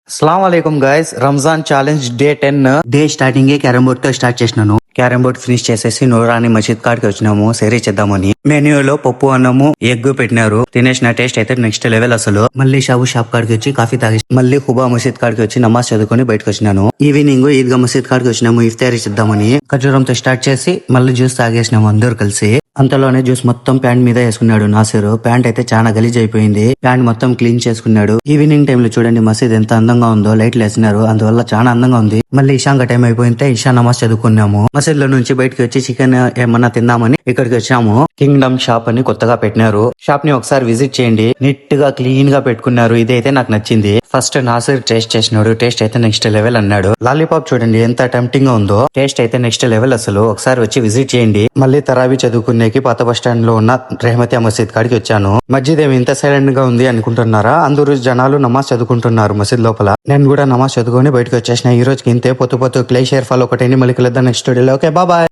అస్సలం వాలేకుమ్ guys, Ramzan challenge day 10 day starting carrom board తో స్టార్ట్ చేసినాను. క్యారమ్ బోర్డ్ ఫినిష్ చేసేసి నూరాని మసీద్ కాడికి వచ్చినాము సరీ చేద్దామని. మెన్యూలో పప్పు అన్నము ఎగ్ పెట్టినారు. తినేసిన టేస్ట్ అయితే నెక్స్ట్ లెవెల్ అసలు. మళ్ళీ షాప్ కాడికి వచ్చి కాఫీ తాగి మళ్ళీ హుబా మసీద్ కాడికి వచ్చి నమాజ్ చదువుకొని బయటకు వచ్చినాను. ఈవినింగ్ ఈద్గా మసీద్ కాడికి వచ్చినాము ఇఫ్తారీ చేద్దామని. ఖర్జూరంతో స్టార్ట్ చేసి మళ్ళీ జ్యూస్ తాగేసినాము అందరూ కలిసి. అంతలోనే జ్యూస్ మొత్తం ప్యాంట్ మీద వేసుకున్నాడు నాసిరు. ప్యాంట్ అయితే చాలా గలీజ్ అయిపోయింది. ప్యాంట్ మొత్తం క్లీన్ చేసుకున్నాడు. ఈవినింగ్ టైం లో చూడండి మసీద్ ఎంత అందంగా ఉందో. లైట్లు వేసినారు, అందువల్ల చాలా అందంగా ఉంది. మళ్ళీ ఇషాంగ టైం అయిపోయింటే ఇషా నమాజ్ చదువుకున్నాము. మసీద్ లో నుంచి బయటకు వచ్చి చికెన్ ఏమన్నా తిందామని ఇక్కడికి వచ్చాము. కింగ్డమ్ షాప్ అని కొత్తగా పెట్టినారు. షాప్ ని ఒకసారి విజిట్ చేయండి. నీట్ గా క్లీన్ గా పెట్టుకున్నారు. ఇదైతే నాకు నచ్చింది. ఫస్ట్ నాసిర్ టేస్ట్ చేసినాడు. టేస్ట్ అయితే నెక్స్ట్ లెవెల్ అన్నాడు. లాలీపాప్ చూడండి ఎంత టెంప్టింగ్ గా ఉందో. టేస్ట్ అయితే నెక్స్ట్ లెవెల్ అసలు. ఒకసారి వచ్చి విజిట్ చేయండి. మళ్ళీ తరాబీ చదువుకునేకి పాత బస్ స్టాండ్ లో ఉన్న రెహమతియా మసీద్ కాడికి వచ్చాను. మస్జిద్ ఏమి ఇంత సైలెంట్ గా ఉంది అనుకుంటున్నారా? అందరూ జనాలు నమాజ్ చదువుకుంటున్నారు మసీద్ లోపల. నేను కూడా నమాజ్ చదువుకొని బయటకు వచ్చేసిన. ఈ రోజుకి ఇంతే. పొత్తు క్లే షేర్ ఫాలో ఒకటి మళ్ళీ కలుద్దాం నెక్స్ట్ వీడియోలో. Okay, bye.